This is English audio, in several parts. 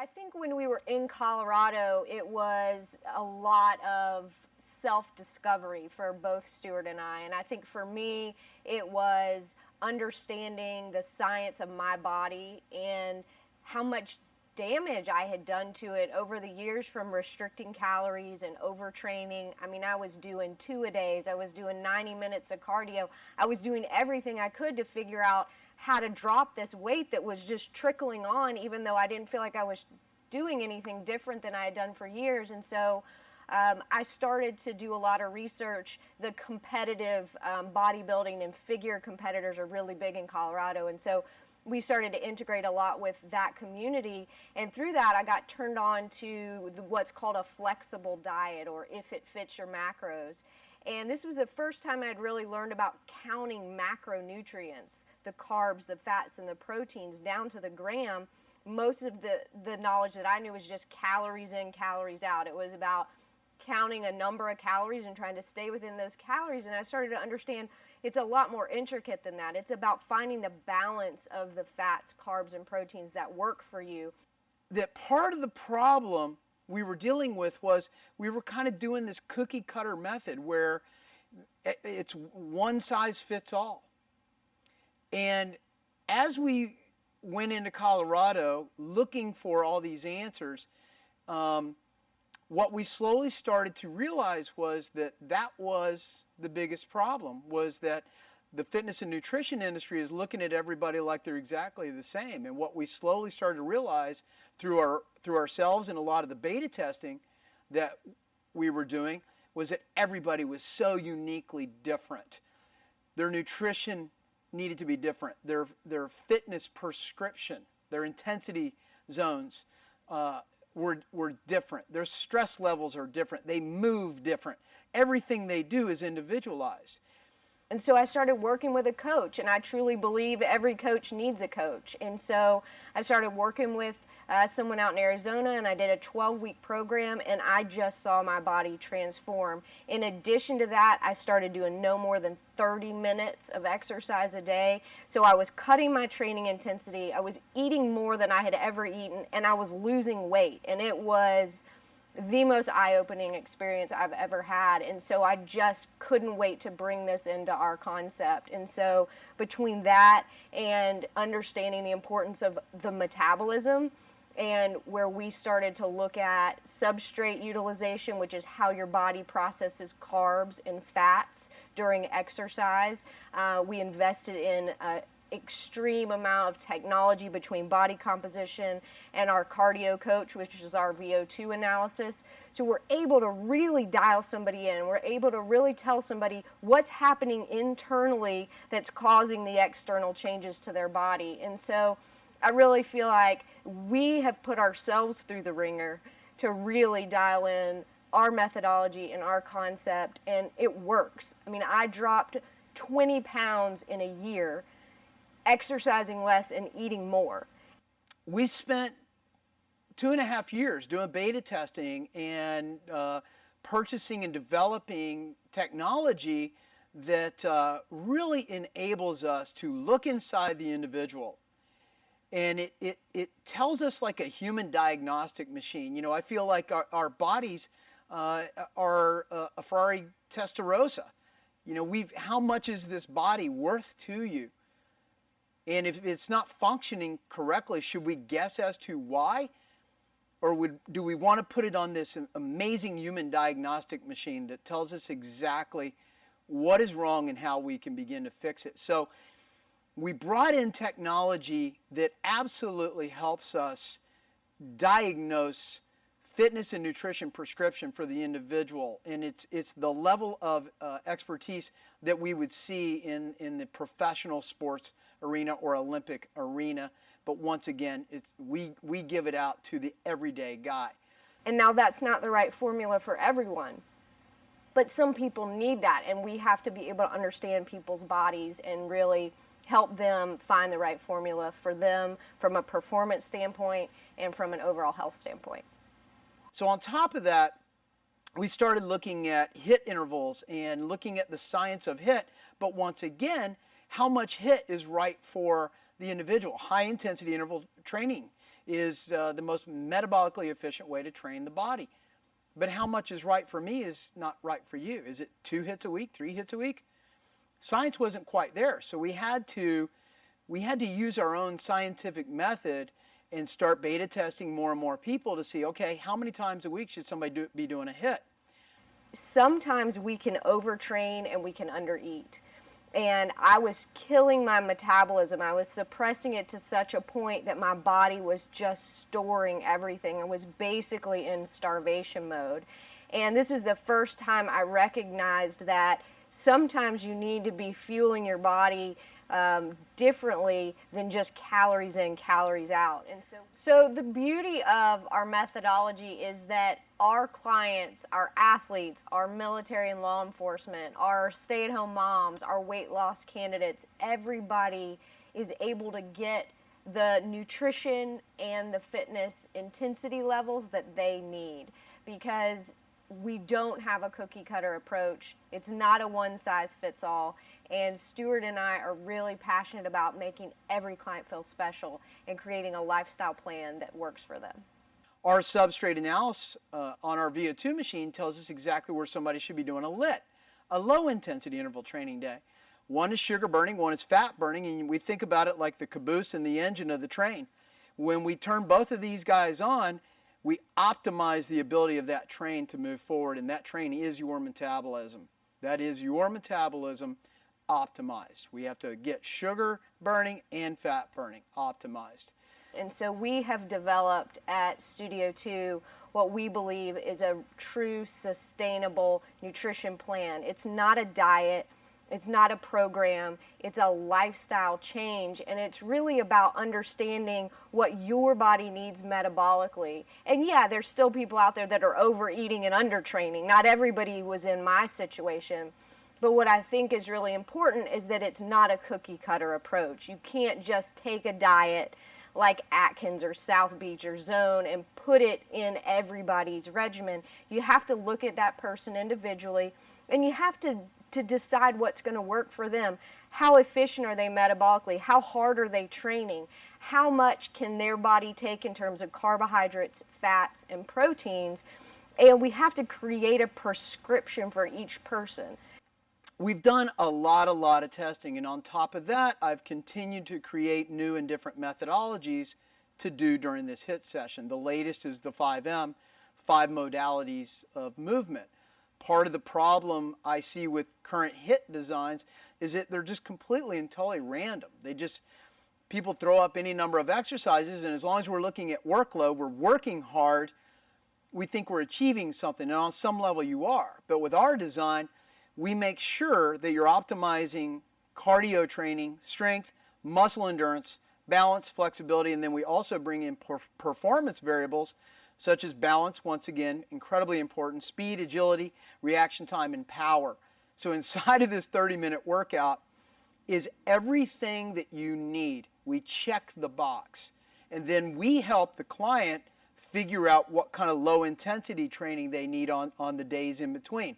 I think when we were in Colorado, it was a lot of self-discovery for both Stewart and I. And I think for me, it was understanding the science of my body and how much damage I had done to it over the years from restricting calories and overtraining. I mean, I was doing 2-a-days. I was doing 90 minutes of cardio. I was doing everything I could to figure out how to drop this weight that was just trickling on, even though I didn't feel like I was doing anything different than I had done for years. And so I started to do a lot of research. The competitive bodybuilding and figure competitors are really big in Colorado. And so we started to integrate a lot with that community. And through that, I got turned on to what's called a flexible diet, or if it fits your macros. And this was the first time I'd really learned about counting macronutrients, the carbs, the fats, and the proteins down to the gram. Most of the knowledge that I knew was just calories in, calories out. It was about counting a number of calories and trying to stay within those calories. And I started to understand it's a lot more intricate than that. It's about finding the balance of the fats, carbs, and proteins that work for you. That part of the problem we were dealing with was we were kind of doing this cookie cutter method where it's one size fits all. And as we went into Colorado looking for all these answers, what we slowly started to realize was that that was the biggest problem, was that the fitness and nutrition industry is looking at everybody like they're exactly the same. And what we slowly started to realize through ourselves and a lot of the beta testing that we were doing was that everybody was so uniquely different. Their nutrition needed to be different. Their fitness prescription, their intensity zones were different. Their stress levels are different. They move different. Everything they do is individualized. And so I started working with a coach, and I truly believe every coach needs a coach. And so I started working with someone out in Arizona, and I did a 12-week program, and I just saw my body transform. In addition to that, I started doing no more than 30 minutes of exercise a day. So I was cutting my training intensity. I was eating more than I had ever eaten, and I was losing weight. And it was the most eye-opening experience I've ever had. And so I just couldn't wait to bring this into our concept. And so between that and understanding the importance of the metabolism, and where we started to look at substrate utilization, which is how your body processes carbs and fats during exercise, we invested in extreme amount of technology between body composition and our cardio coach, which is our VO2 analysis. So we're able to really dial somebody in. We're able to really tell somebody what's happening internally that's causing the external changes to their body. And so I really feel like we have put ourselves through the ringer to really dial in our methodology and our concept, and it works. I mean, I dropped 20 pounds in a year, exercising less and eating more. We spent 2.5 years doing beta testing and purchasing and developing technology that really enables us to look inside the individual. And it tells us like a human diagnostic machine. You know, I feel like our bodies are a Ferrari Testarossa. You know, how much is this body worth to you? And if it's not functioning correctly, should we guess as to why? Or do we want to put it on this amazing human diagnostic machine that tells us exactly what is wrong and how we can begin to fix it? So we brought in technology that absolutely helps us diagnose fitness and nutrition prescription for the individual. And it's the level of expertise that we would see in the professional sports arena or Olympic arena. But once again, we give it out to the everyday guy. And now that's not the right formula for everyone. But some people need that, and we have to be able to understand people's bodies and really help them find the right formula for them from a performance standpoint and from an overall health standpoint. So on top of that, we started looking at HIIT intervals and looking at the science of HIIT, but once again, how much HIIT is right for the individual. High intensity interval training is the most metabolically efficient way to train the body. But how much is right for me is not right for you. Is it 2 hits a week, 3 hits a week? Science wasn't quite there, so we had to use our own scientific method and start beta testing more and more people to see, okay, how many times a week should somebody be doing a hit? Sometimes we can overtrain and we can undereat. And I was killing my metabolism. I was suppressing it to such a point that my body was just storing everything. I was basically in starvation mode. And this is the first time I recognized that sometimes you need to be fueling your body differently than just calories in, calories out. And so the beauty of our methodology is that our clients, our athletes, our military and law enforcement, our stay-at-home moms, our weight loss candidates, everybody is able to get the nutrition and the fitness intensity levels that they need, because we don't have a cookie cutter approach. It's not a one size fits all. And Stewart and I are really passionate about making every client feel special and creating a lifestyle plan that works for them. Our substrate analysis on our VO2 machine tells us exactly where somebody should be doing a LIT, a low intensity interval training day. One is sugar burning, one is fat burning, and we think about it like the caboose and the engine of the train. When we turn both of these guys on, we optimize the ability of that train to move forward, and that train is your metabolism. That is your metabolism optimized. We have to get sugar burning and fat burning optimized. And so we have developed at Studio 2 what we believe is a true sustainable nutrition plan. It's not a diet. It's not a program, it's a lifestyle change, and it's really about understanding what your body needs metabolically. And yeah, there's still people out there that are overeating and undertraining. Not everybody was in my situation. But what I think is really important is that it's not a cookie cutter approach. You can't just take a diet like Atkins or South Beach or Zone and put it in everybody's regimen. You have to look at that person individually, and you have to decide what's going to work for them. How efficient are they metabolically? How hard are they training? How much can their body take in terms of carbohydrates, fats, and proteins? And we have to create a prescription for each person. We've done a lot of testing, and on top of that, I've continued to create new and different methodologies to do during this HIT session. The latest is the 5M, 5 modalities of movement. Part of the problem I see with current HIT designs is that they're just completely and totally random. People throw up any number of exercises, and as long as we're looking at workload, we're working hard, we think we're achieving something, and on some level you are. But with our design, we make sure that you're optimizing cardio training, strength, muscle endurance, balance, flexibility, and then we also bring in performance variables such as balance, once again, incredibly important, speed, agility, reaction time, and power. So inside of this 30-minute workout is everything that you need. We check the box, and then we help the client figure out what kind of low-intensity training they need on the days in between.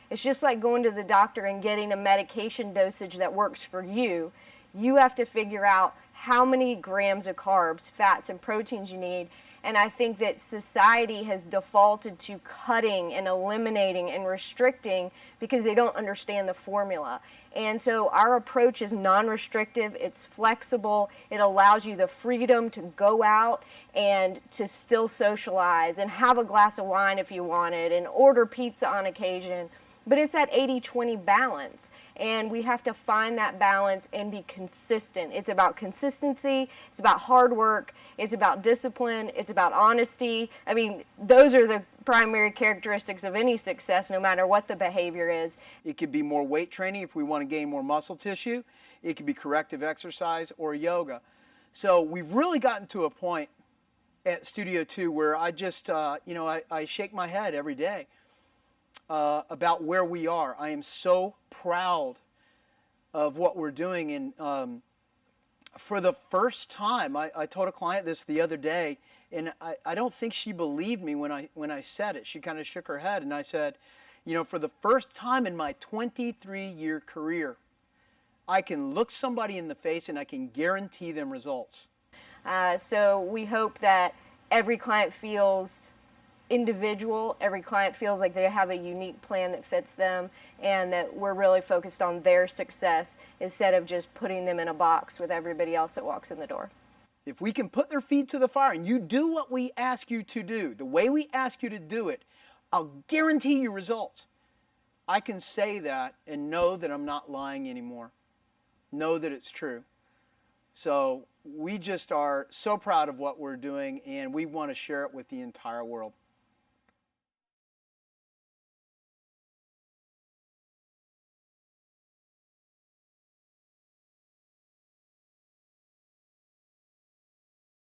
It's just like going to the doctor and getting a medication dosage that works for you. You have to figure out how many grams of carbs, fats, and proteins you need. And I think that society has defaulted to cutting and eliminating and restricting because they don't understand the formula. And so our approach is non-restrictive, it's flexible, it allows you the freedom to go out and to still socialize and have a glass of wine if you wanted and order pizza on occasion. But it's that 80-20 balance, and we have to find that balance and be consistent. It's about consistency, it's about hard work, it's about discipline, it's about honesty. I mean, those are the primary characteristics of any success, no matter what the behavior is. It could be more weight training if we want to gain more muscle tissue. It could be corrective exercise or yoga. So we've really gotten to a point at Studio 2 where I just, I shake my head every day. About where we are. I am so proud of what we're doing, and for the first time, I told a client this the other day, and I don't think she believed me when I said it. She kind of shook her head, and I said, for the first time in my 23-year career, I can look somebody in the face and I can guarantee them results. So we hope that every client feels individual, every client feels like they have a unique plan that fits them, and that we're really focused on their success instead of just putting them in a box with everybody else that walks in the door. If we can put their feet to the fire and you do what we ask you to do, the way we ask you to do it, I'll guarantee you results. I can say that and know that I'm not lying anymore. Know that it's true. So we just are so proud of what we're doing, and we want to share it with the entire world.